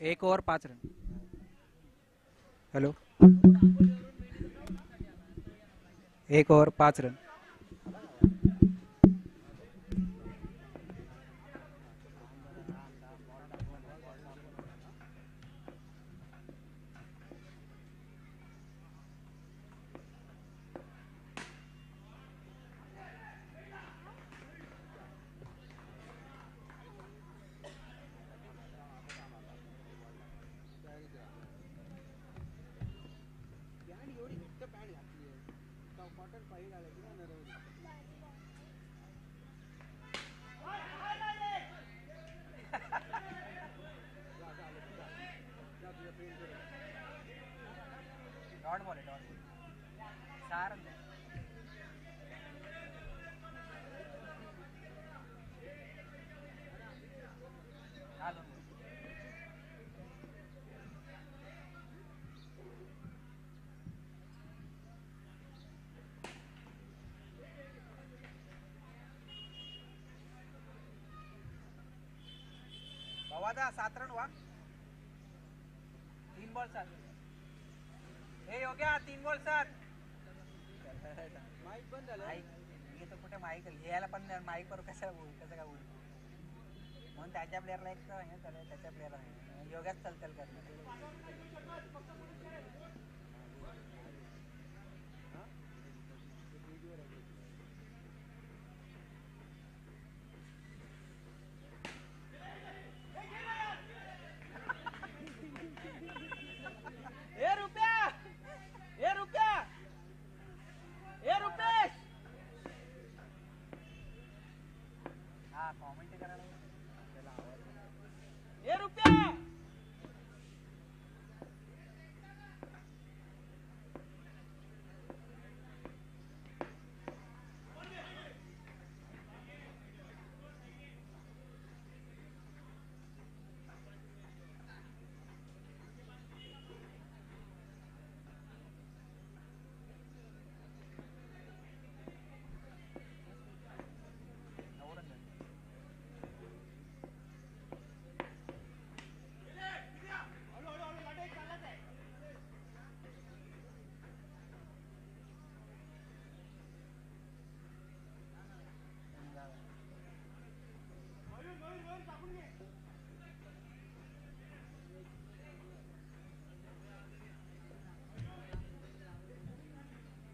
एक over 5 run. Hello, 1 over 5 run. Dot ball आहे, dot ball. 6 run. बाबा 7 run हुआ. 3 बॉल 7. हो गया 3 बॉल 7. माईक बंद झालं. हे तर कुठे माईक घ्यायला पण माईक वर कसं काय बोल म्हणून त्याच्या प्लेअरला एक हे झालं, त्याच्या प्लेअरला योग्याच चलचल करणार.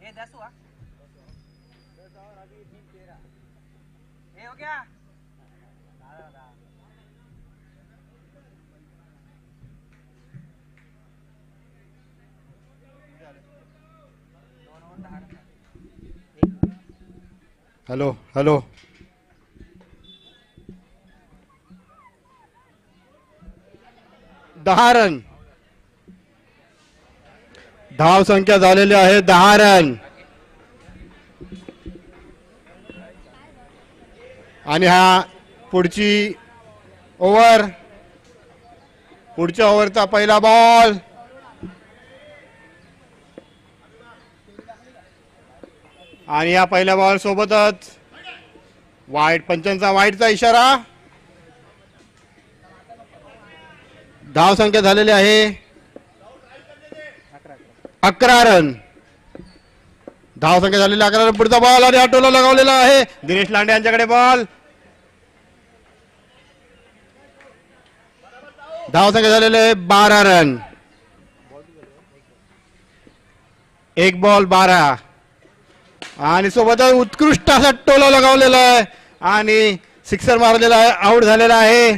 ये 10 हुआ. 10 और अभी 13. ये हो गया. Hello hello. दहा रन. धाव संख्या झालेली आहे 10 रन. आणि हा पुढची ओव्हर, पुढच्या ओव्हरचा पहिला बॉल. आणि या पहिल्या बॉल सोबतच वाईट, पंचांचा वाईटचा इशारा. धाव संख्या झालेली आहे 11 रन. धाव संख्या झालेली 11 रन. पुढचा बॉल आणि हा टोला लगावलेला आहे. दिनेश लांडे यांच्याकडे बॉल. धाव संख्या झालेली आहे 12 रन. 1 बॉल 12. आणि सोबतच उत्कृष्ट असा टोला लगावलेला आहे आणि सिक्सर मारलेला आहे, आउट झालेला आहे.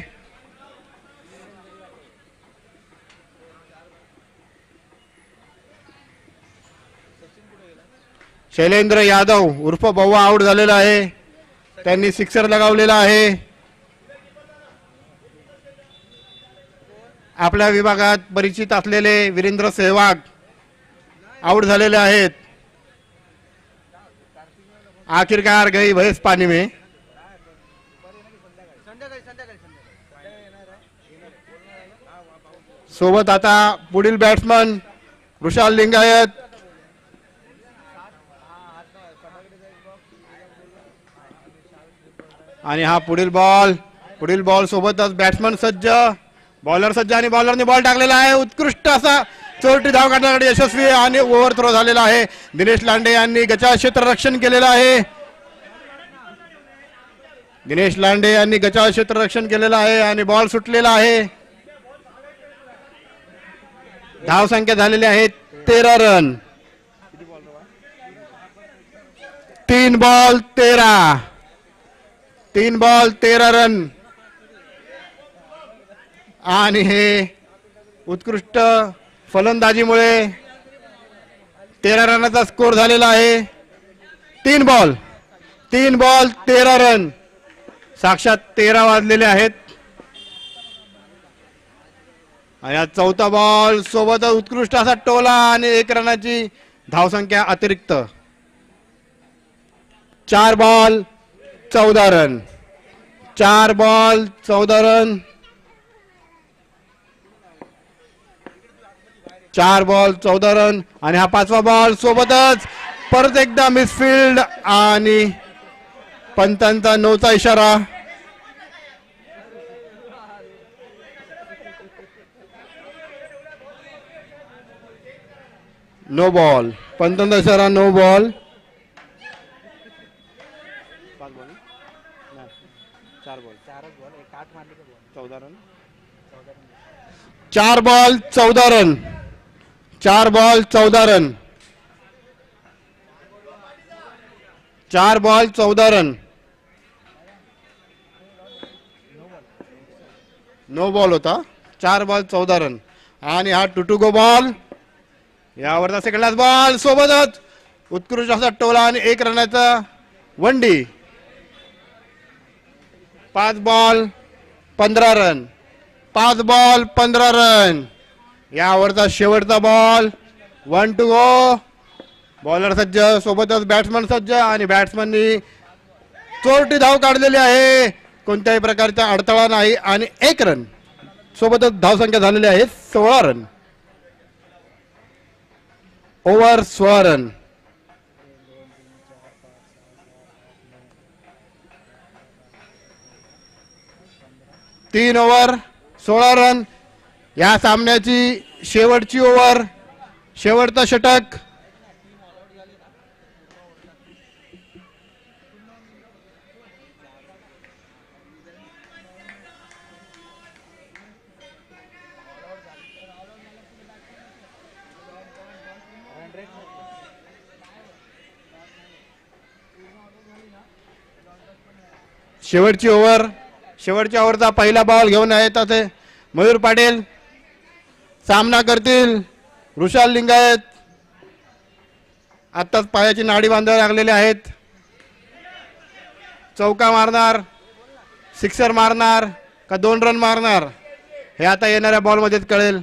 शैलेंद्र यादव उर्फ बव्वा आउट झालेला आहे. त्यांनी सिक्सर लगावलेला आहे. आपल्या विभागात परिचित असलेले वीरेंद्र सहवाग आउट झालेले आहेत. आखिरकार गई भैंस पानी में. सोबत आता पुढील बॅट्समन वृषाल लिंगायत. आणि हा पुढील बॉल पुढील बॉल सोबतच बॅट्समन सज्ज, बॉलर सज्ज आणि बॉलरने बॉल टाकलेला आहे. उत्कृष्ट असा चोरटी धाव काढण्यासाठी यशस्वी आणि ओव्हर थ्रो झालेला आहे. दिनेश लांडे यांनी गचा क्षेत्ररक्षण केलेलं आहे. दिनेश लांडे यांनी गचा क्षेत्ररक्षण केलेलं आहे आणि बॉल सुटलेला आहे. धाव संख्या झालेली आहे 13 रन. 3 बॉल 13 रन आणि हे उत्कृष्ट फलंदाजीमुळे 13 रनाचा स्कोर झालेला आहे. 3 बॉल 13 रन. साक्षात 13 वाजलेले आहेत. आणि हा चौथा बॉल सोबत उत्कृष्ट असा टोला आणि 1 रनाची धावसंख्या अतिरिक्त. 4 ball 14 run. 4 ball 14 run. 4 ball 14 रन आणि हा 5वा बॉल सोबतच परत एकदा मिसफिल्ड आणि पंतांचा 9चा इशारा. No ball. पंतांचा इशारा no ball. 4 ball 14 run. 4 ball 14 run. 4 ball 14 run. 4 ball 14 run. No ball होता. 4 बॉल 14 रन आणि हा टू गो बॉल. यावरचा सेकंड लास्ट बॉल सोबतच उत्कृष्ट असा टोला आणि 1 रनाचा वंडी. 5 बॉल 15 रन. 5 ball 15 run. यावरचा शेवटचा बॉल. 1 to go. बॉलर सज्ज सोबतच बॅट्समन सज्ज आणि बॅट्समननी चोरटी धाव काढलेली आहे. कोणत्याही प्रकारचा अडथळा नाही आणि 1 रन सोबतच धावसंख्या झालेली आहे 16 run. Over 16 run. 3 over 16 run. या सामन्याची शेवटची ओव्हर, शेवटचा षटक. शेवटची ओव्हर, शेवटच्या ओव्हरचा पहिला बॉल घेऊन येतात मयूर पाटील. सामना करतील वृषाल लिंगायत. आत्ताच पायाची नाडी बांधायला लागलेले आहेत. चौका मारणार, सिक्सर मारणार का 2 रन मारणार हे आता येणाऱ्या बॉलमध्येच कळेल.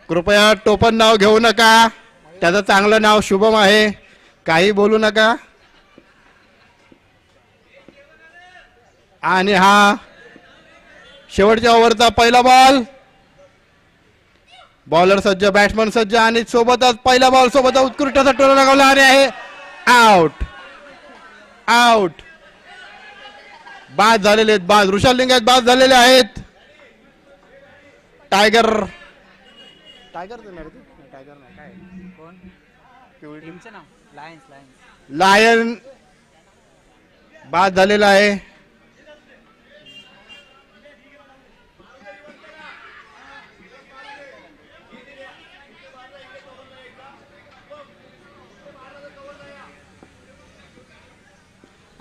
कृपया टोपण नाव घेऊ नका. त्याचं चांगलं नाव शुभम आहे. काही बोलू नका. आणि हा शेवटच्या ओव्हरचा पहिला बॉल. बॉलर सज्ज, बॅट्समन सज्ज आणि सोबतच पहिला बॉल सोबत उत्कृष्ट असा टोला लगावला आणि आहे आउट. आउट. बाद झालेले आहेत. बाद. वृषाल लिंगायत बाद झालेले आहेत. टायगर टायगर टायगर नाही काय कोण टीमचं नाव? लायन्स. लायन बाद झालेला आहे.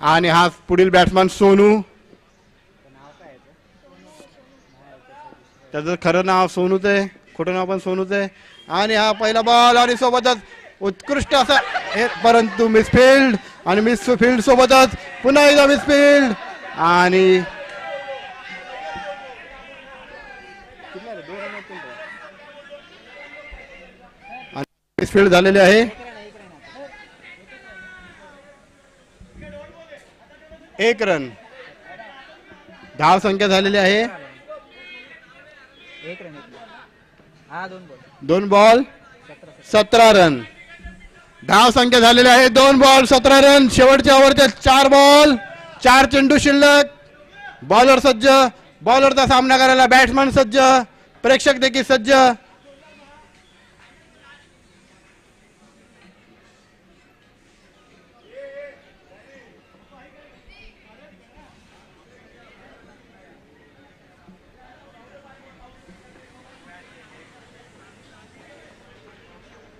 आणि हा पुढील बॅट्समन सोनू. त्याचं खरं नाव सोनूच आहे, खोटं नाव पण सोनूच आहे. आणि हा पहिला बॉल आणि सोबतच उत्कृष्ट असा परंतु मिसफिल्ड आणि मिसफिल्ड सोबतच पुन्हा एकदा मिसफिल्ड आणि मिसफिल्ड झालेले आहे. 1 रन. धाव संख्या झालेली आहे एक रन हा 2 बॉल 17 रन. धाव संख्या झालेली आहे 2 बॉल 17 रन. शेवटच्या ओव्हरच्या 4 बॉल 4 चेंडू शिल्लक. बॉलर सज्ज, बॉलरचा सामना करायला बॅट्समन सज्ज, प्रेक्षक देखील सज्ज.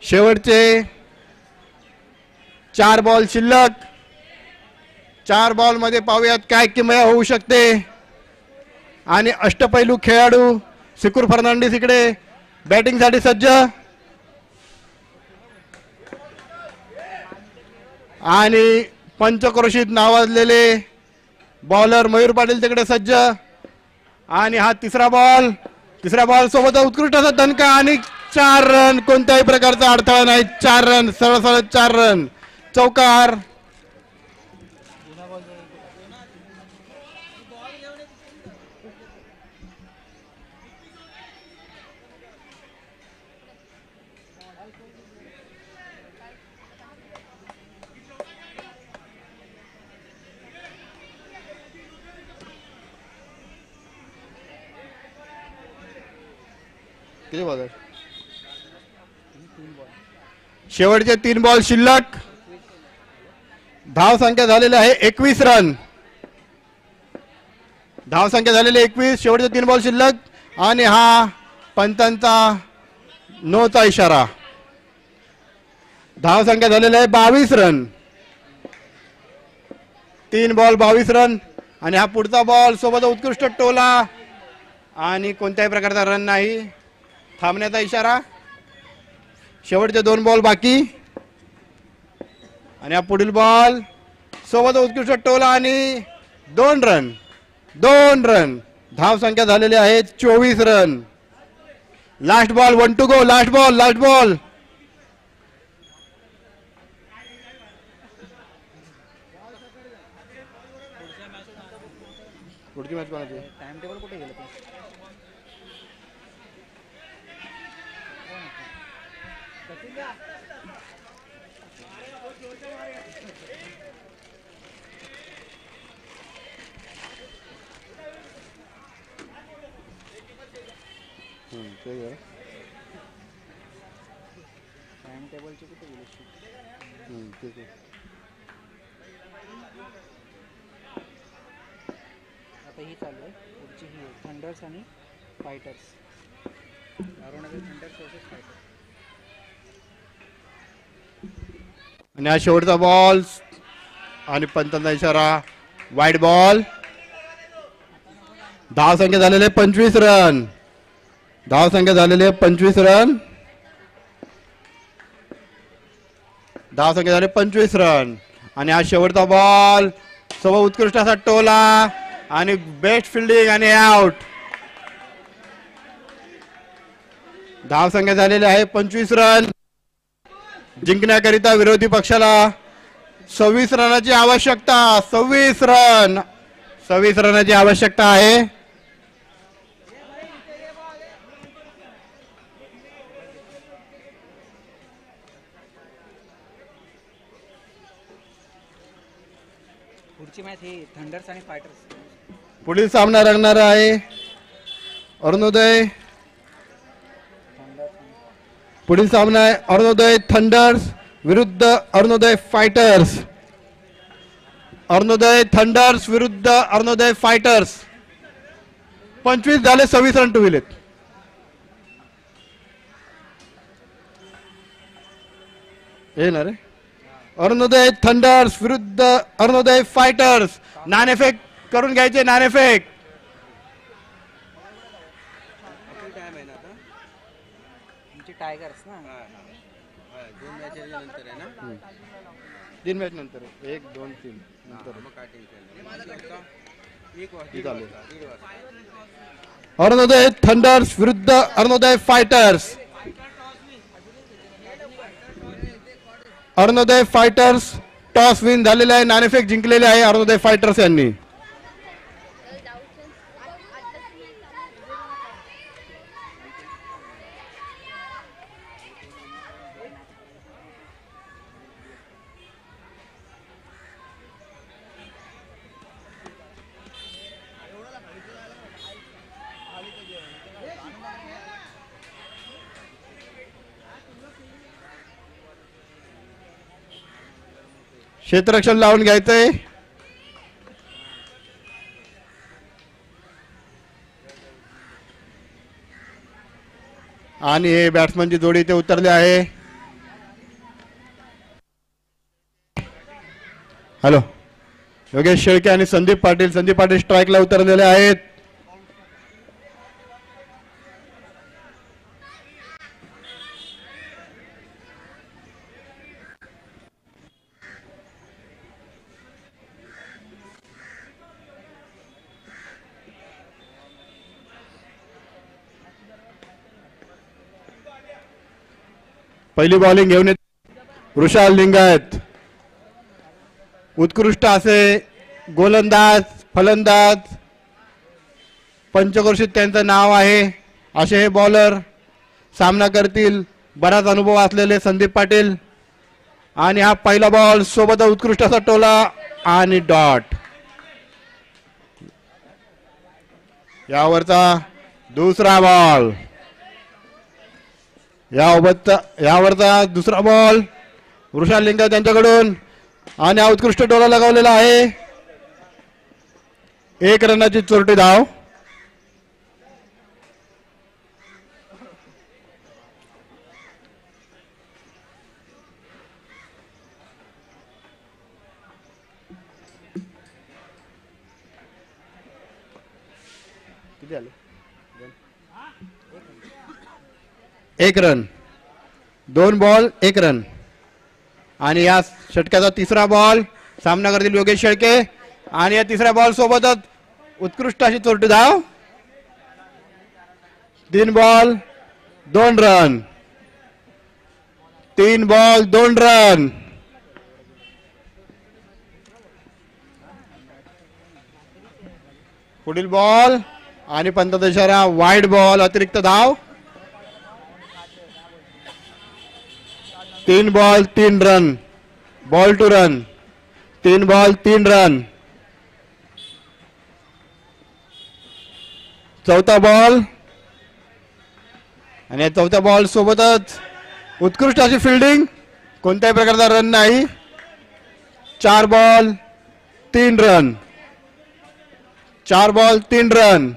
शेवटचे 4 बॉल शिल्लक. 4 बॉल मध्ये पाहूयात काय किमया होऊ शकते. आणि अष्टपैलू खेळाडू सिकूर फर्नांडिस इकडे बॅटिंग साठी सज्ज. आणि पंचक्रोशीत नावाजलेले बॉलर मयूर पाटील तिकडे सज्ज. आणि हा तिसरा बॉल सोबत उत्कृष्ट असा दणका आणि 4 रन. कोणत्याही प्रकारचा अडथळा नाही. 4 रन सरळ सरळ 4 रन. चौकार. किती बॉल शेवटचे 3 बॉल शिल्लक. धाव संख्या झालेली आहे 21 रन. धाव संख्या झालेली 21. शेवटचे 3 बॉल शिल्लक. आणि हा पंतांचा नोचा इशारा. धाव संख्या झालेली आहे 22 रन. 3 ball 22 run. आणि हा पुढचा बॉल सोबत उत्कृष्ट टोला आणि कोणत्याही प्रकारचा रन नाही. थांबण्याचा इशारा. शेवटचे 2 बॉल बाकी. आणि हा पुढील बॉल सोबत उत्कृष्ट टोला आणि 2 रन. 2 रन. धाव संख्या झालेली आहे 24 run. Last ball 1 to go. Last ball पुढची मॅच कोणाची. टाइम टेबल कुठे गेलं टाइम टेबलची कुठे गेली. ठीक आहे. आता ही चालू आहे. पुढची ही थंडर्स आणि fighters. Aurangabad thunder's versus fighters. आणि हा शेवटचा बॉल आणि पंतांचा इशारा. Wide ball. धाव संख्या झालेले 25 रन. धाव संख्या झालेली आहे 25 रन. धाव संख्या झाली 25 रन. आणि हा शेवटचा बॉल सोबत उत्कृष्ट असा टोला आणि बेस्ट फिल्डिंग आणि आउट. धाव संख्या झालेली आहे 25 रन. जिंकण्याकरिता विरोधी पक्षाला 26 रनाची आवश्यकता. 26 रनाची आवश्यकता आहे. पुढची मॅच ही थंडर्स आणि फायटर्स. पुढील सामना रंगणार आहे अरुणोदय. पुढील सामना आहे अरुणोदय थंडर्स विरुद्ध अरुणोदय फायटर्स. अरुणोदय थंडर्स विरुद्ध अरुणोदय फायटर्स. 25 झाले 26 रन टुविलेत. येणार आहे. अरुणोदय थंडर्स विरुद्ध अरुणोदय फायटर्स. नाणेफेक करून घ्यायचे. नाणेफेक. टायगर्स ना. 3 मॅच नंतर 1 2 3 नंतर. अरुणोदय थंडर्स विरुद्ध Arunoday fighters. Arunoday fighters toss win झालेले आहे. नाणेफेक जिंकलेले आहे अरुणोदय फायटर्स यांनी. क्षेत्ररक्षण लावून घ्यायचंय. आणि हे बॅट्समनची जोडी इथे उतरली आहे. हॅलो, योगेश शेळके आणि संदीप पाटील. संदीप पाटील स्ट्राईकला उतरलेले आहेत. पहिली बॉलिंग घेऊन येत वृषाल लिंगायत. उत्कृष्ट असे गोलंदाज, फलंदाज, पंचक्रोशीत त्यांचं नाव आहे असे हे बॉलर सामना करतील. बराच अनुभव असलेले संदीप पाटील. आणि हा पहिला बॉल सोबत उत्कृष्ट असा टोला आणि डॉट. यावरचा दुसरा बॉल, यावरचा दुसरा बॉल वृषाल लिंगायत त्यांच्याकडून. आणि हा उत्कृष्ट टोला लगावलेला आहे. 1 रनाची चोरटी धाव. किती आले? 1 रन. 2 ball 1 run. आणि या षटकाचा तिसरा बॉल सामना करतील योगेश शेळके. आणि या तिसऱ्या बॉल सोबतच उत्कृष्ट अशी चोरटी धाव. 3 बॉल 2 रन. 3 ball 2 run. पुढील बॉल आणि पंचाचा इशारा, वाईड बॉल, अतिरिक्त धाव. 3 ball 3 run. Ball two run. 3 ball 3 run. चौथा बॉल आणि या चौथ्या बॉल सोबतच उत्कृष्ट अशी फिल्डिंग. कोणत्याही प्रकारचा रन नाही. 4 बॉल 3 रन. 4 ball 3 run.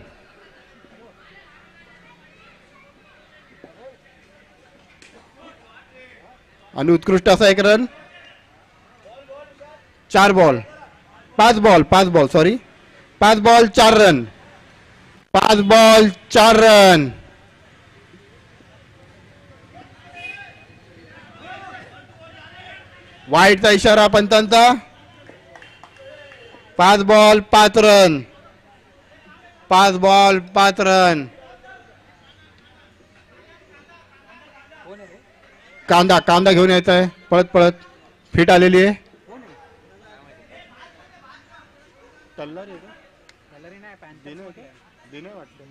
आणि उत्कृष्ट असा 1 रन. 4 ball 5 ball sorry 5 ball 4 run. 5 ball 4 run. वाईडचा इशारा पंतांचा. 5 बॉल 5 रन. 5 ball 5 run. कांदा घेऊन यायचा आहे पळत पळत. फिट आलेली आहे. कलरी नाही वाटतं.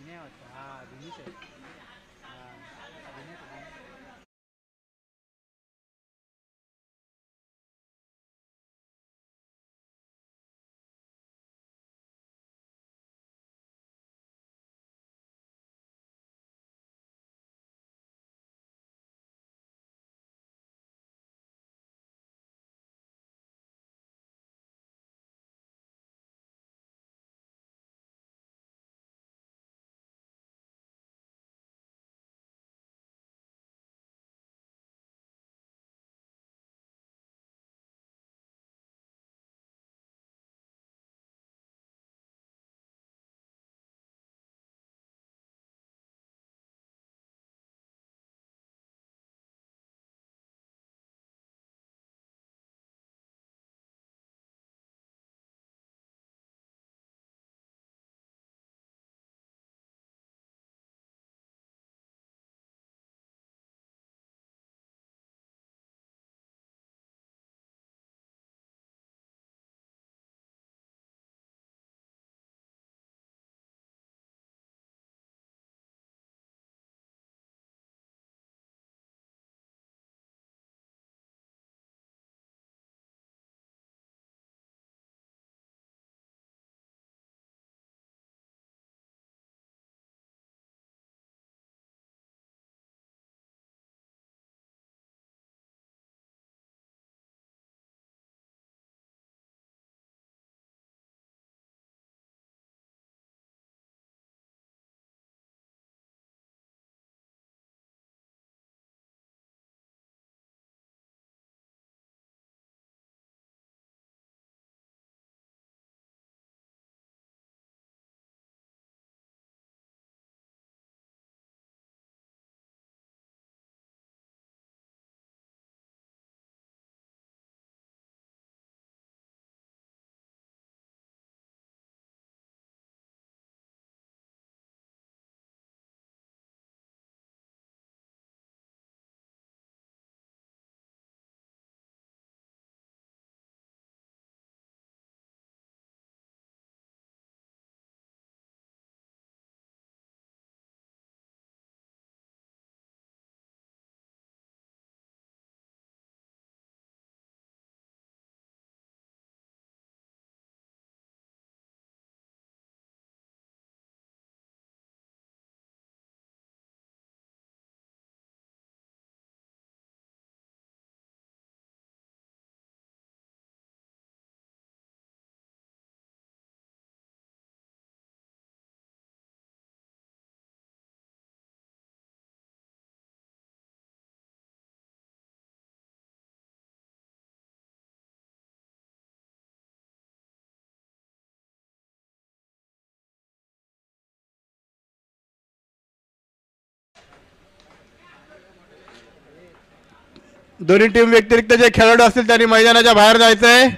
दोन्ही टीम व्यतिरिक्त जे खेळाडू असतील त्यांनी मैदानाच्या बाहेर जायचंय.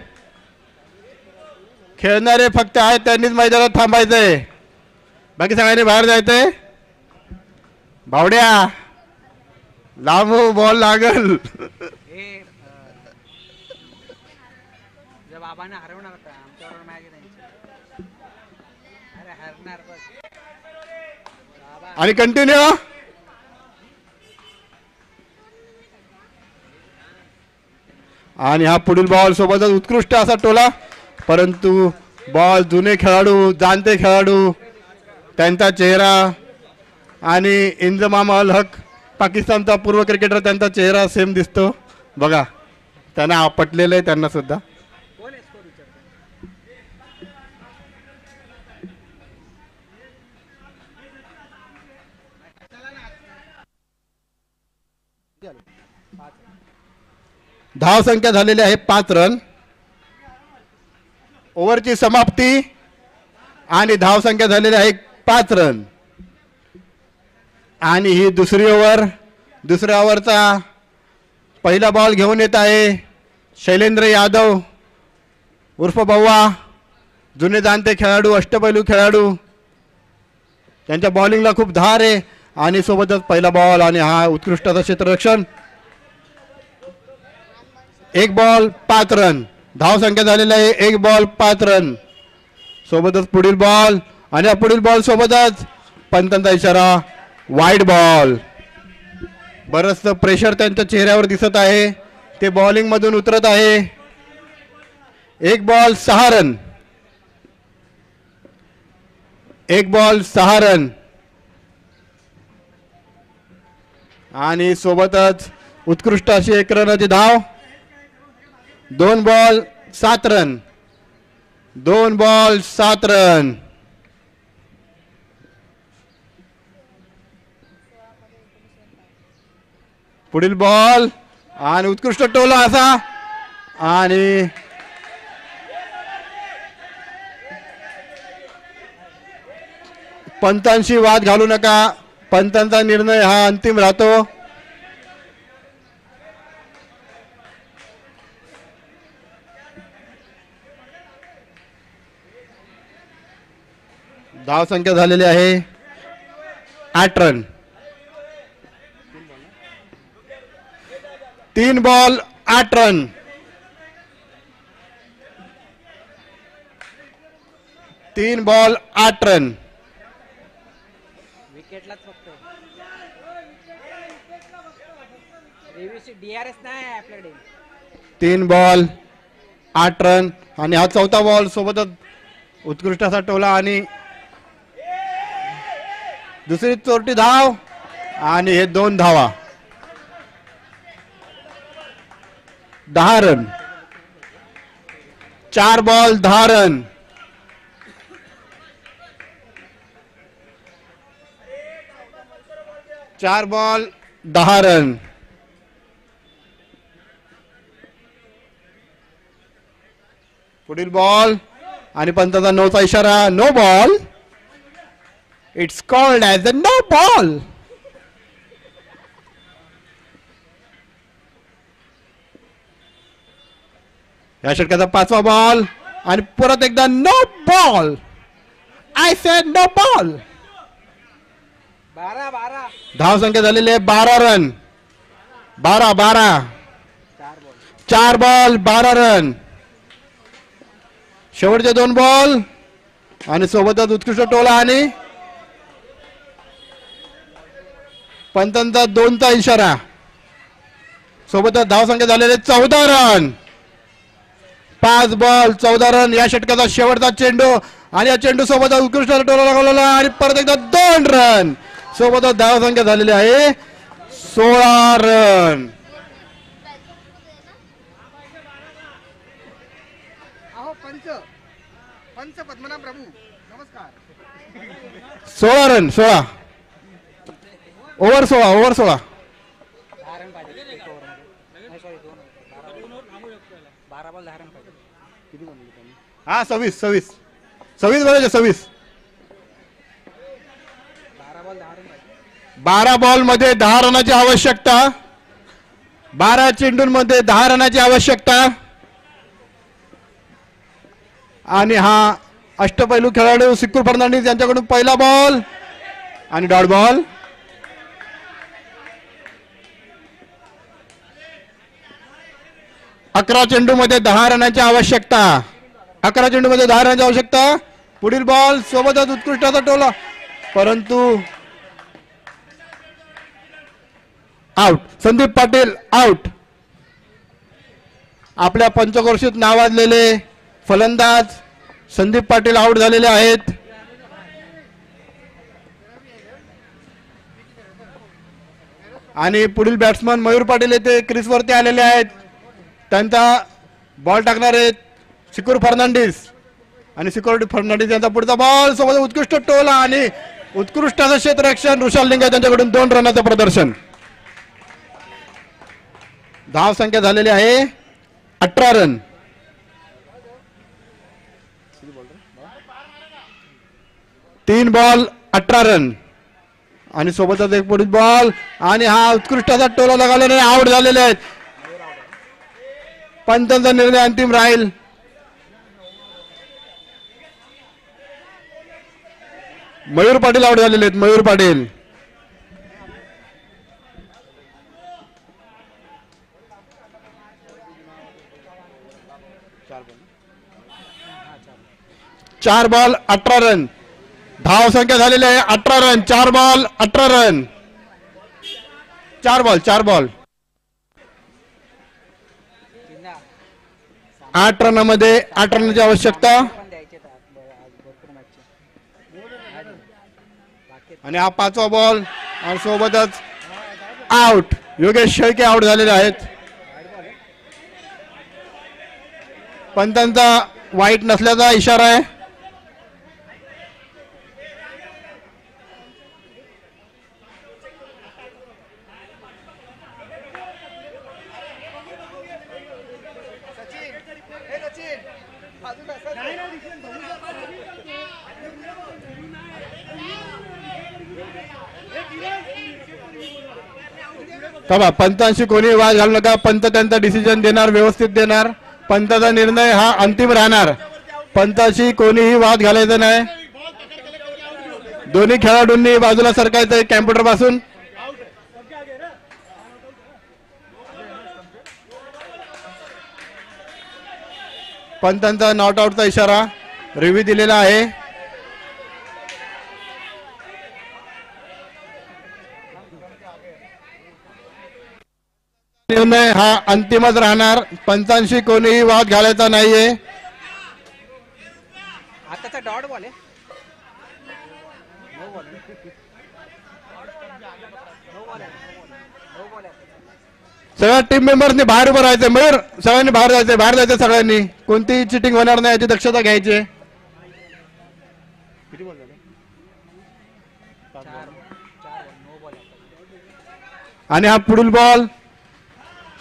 खेळणारे फक्त आहेत त्यांनीच मैदानात थांबायचंय. बाकी सगळ्यांनी बाहेर जायचंय. बावड्या लांबू बॉल लागल. हे जर बाबांना हरवणार होता आमच्याबरोबर मॅच आहे त्यांची. अरे हरणार बस बाबा. आणि कंटिन्यू. आणि हा पुढील बॉल सोबतच उत्कृष्ट असा टोला. परंतु बॉल जुने खेळाडू जाणते खेळाडू त्यांचा चेहरा आणि इंजमाम अल हक पाकिस्तानचा पूर्व क्रिकेटर त्यांचा चेहरा सेम दिसतो बघा. त्यांना पटलेलं आहे त्यांना सुद्धा. कोण आहे स्कोर विचारतो. धाव संख्या झालेली आहे 5 रन. ओव्हरची समाप्ती आणि धाव संख्या झालेली आहे 5 रन. आणि ही दुसरी ओव्हर. दुसऱ्या ओव्हरचा पहिला बॉल घेऊन येत आहे शैलेंद्र यादव उर्फ बव्वा. जुने जाणते खेळाडू अष्टपैलू खेळाडू. त्यांच्या बॉलिंगला खूप धार आहे. आणि सोबतच पहिला बॉल आणि हा उत्कृष्ट असा क्षेत्ररक्षण. 1 बॉल 5 रन. धाव संख्या झालेला आहे 1 बॉल 5 रन. सोबतच पुढील बॉल आणि पुढील बॉल सोबतच पंतांचा इशारा वाईड बॉल. बरंचसं प्रेशर त्यांच्या चेहऱ्यावर दिसत आहे. ते बॉलिंग मधून उतरत आहे. 1 बॉल 6 रन. 1 ball 6 run. आणि सोबतच उत्कृष्ट अशी 1 रनाची धाव. 2 बॉल 7 रन. 2 ball 7 run. पुढील बॉल आणि उत्कृष्ट टोला असा. आणि पंतांशी वाद घालू नका. पंतांचा निर्णय हा अंतिम राहतो. धाव संख्या झालेली आहे 8 run. 3 ball 8 run. 3 ball 8 run. विकेटलाच फक्त DRS नाही आपल्याकडे. 3 बॉल 8 रन. आणि हा चौथा बॉल सोबतच उत्कृष्ट असा टोला आणि दुसरी चोरटी धाव. आणि हे 2 धावा. 10 run. 4 ball 10 run. 4 ball 10 run. पुढील बॉल आणि पंताचा नोचा इशारा no ball. It's called as a no ball. या षटकाचा 5वा बॉल आणि परत एकदा no ball. I said no ball. 12 धाव संख्या झालेली आहे 12 रन. 12 4 ball 12 run. शेवटचे 2 बॉल आणि सोबतच उत्कृष्ट टोला आणि पंतांचा 2चा इशारा. सोबतच धाव संख्या झालेले 14 रन. 5 ball 14 run. या षटकाचा शेवटचा चेंडू आणि या चेंडू सोबत उत्कृष्ट टोला लागलेला आणि परत एकदा 2 रन. सोबतच धाव संख्या झालेली आहे 16 रन. अहो पंच पद्मनाभ प्रभू नमस्कार. 16 रन. 16 over 16 over 16. 10 रन पाहिजे एक ओव्हरमध्ये. नाही सॉरी 12 बॉल 10 रन पाहिजे. किती बनवले त्यांनी? हा 26 बरोबर 26. 12 बॉल 10 रन पाहिजे. 12 बॉल मध्ये 10 रनाची आवश्यकता. 12 चेंडूंमध्ये 10 रनाची आवश्यकता आणि हा अष्टपैलू खेळाडू सिक्कुर फर्नांडिस यांच्याकडून पहिला बॉल आणि डॉट बॉल. अकरा चेंडूमध्ये 10 रनाची आवश्यकता. 11 चेंडूमध्ये 10 रनाची आवश्यकता. पुढील बॉल सोबतच उत्कृष्टाचा टोला परंतु आउट. संदीप पाटील आउट. आपल्या पंचक्रोशीत नावाजलेले फलंदाज संदीप पाटील आउट झालेले आहेत. आणि पुढील बॅट्समन मयूर पाटील येथे क्रीजवरती आलेले आहेत. त्यांचा बॉल टाकणार आहेत सिक्कुर फर्नांडिस आणि सिक्युरिटी फर्नांडिस यांचा पुढचा बॉल सोबत उत्कृष्ट टोला आणि उत्कृष्ट असं क्षेत्ररक्षण ऋषाल लिंगायत त्यांच्याकडून 2 रनाचं प्रदर्शन. धाव संख्या झालेली आहे 18 रन. तीन बॉल 18 रन आणि सोबतच एक पुढील बॉल आणि हा उत्कृष्ट असा टोला लगावल्याने आउट झालेले आहेत. पंचांचा निर्णय अंतिम राहील. मयूर पाटील आउट झालेले आहेत. मयूर पाटील चार बॉल 18 रन. धाव संख्या झालेली आहे 18 रन. 4 ball 18 run. 4 बॉल 8 रनामध्ये 8 रनाची आवश्यकता आणि हा 5वा बॉल आणि सोबतच आउट. योगेश शेळके आउट झालेले आहेत. पंतांचा वाईट नसल्याचा इशारा आहे. बाबा पंतांशी कोणी वाद घालू नका. पंत त्यांचा डिसिजन देणार, व्यवस्थित देणार. पंताचा निर्णय हा अंतिम राहणार. पंताशी कोणीही वाद घालायचा नाही. दोन्ही खेळाडूंनी बाजूला सरकायचं कॅम्प्युटर पासून. पंतांचा नॉट आउटचा इशारा रिव्ह्यू दिलेला आहे. निर्णय हा अंतिमच राहणार. पंचांशी कोणीही वाद घालायचा नाहीये. आताचा डॉट बॉल आहे. सगळ्या टीम मेंबर्सनी बाहेर उभं राहायचं. मयूर सगळ्यांनी बाहेर जायचं सगळ्यांनी. कोणतीही चिटिंग होणार नाही याची दक्षता घ्यायची. आणि हा पुढील बॉल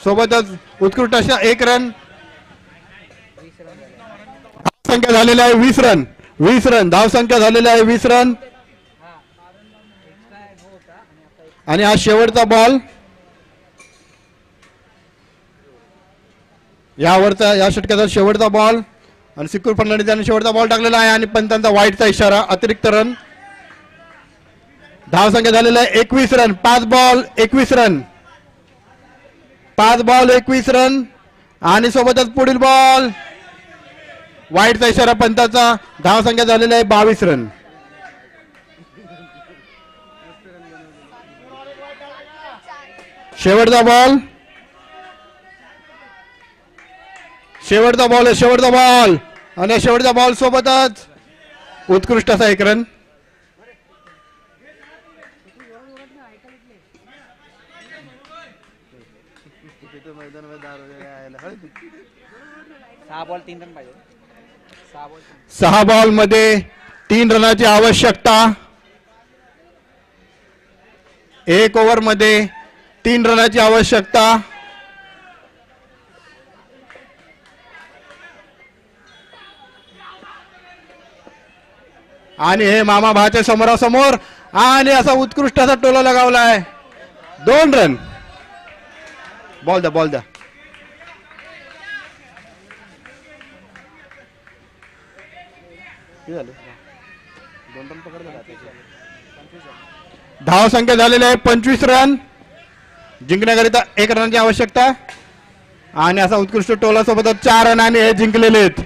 सोबतच उत्कृष्ट अशा 1 रन. संख्या झालेली आहे 20 रन. 20 रन धाव संख्या झालेली आहे 20 रन. आणि हा शेवटचा बॉल या षटकाचा शेवटचा बॉल आणि सिक्कुर फर्नांडिस यांनी शेवटचा बॉल टाकलेला आहे आणि पंतांचा वाईटचा इशारा अतिरिक्त रन. धाव संख्या झालेला आहे 21 run. 5 ball 21 run. 5 ball 21 run आणि सोबतच पुढील बॉल वाईटचा इशारा पंताचा. धाव संख्या झालेली आहे 22 रन. शेवटचा बॉल आहे. शेवटचा बॉल आणि शेवटच्या बॉल सोबतच उत्कृष्ट असा 1 रन. सहा बॉल मध्ये 3 रनाची आवश्यकता. 1 ओव्हर मध्ये 3 रनाची आवश्यकता. आणि हे मामा भाच्या समोरासमोर आणि असा उत्कृष्ट असा टोला लगावला आहे. 2 रन. बॉल द्या बॉल द्या. धाव संख्या झालेली आहे 25 रन. जिंकण्याकरिता 1 रनची आवश्यकता आणि असा उत्कृष्ट टोला सोबत 4 रन आणि हे जिंकलेले आहेत.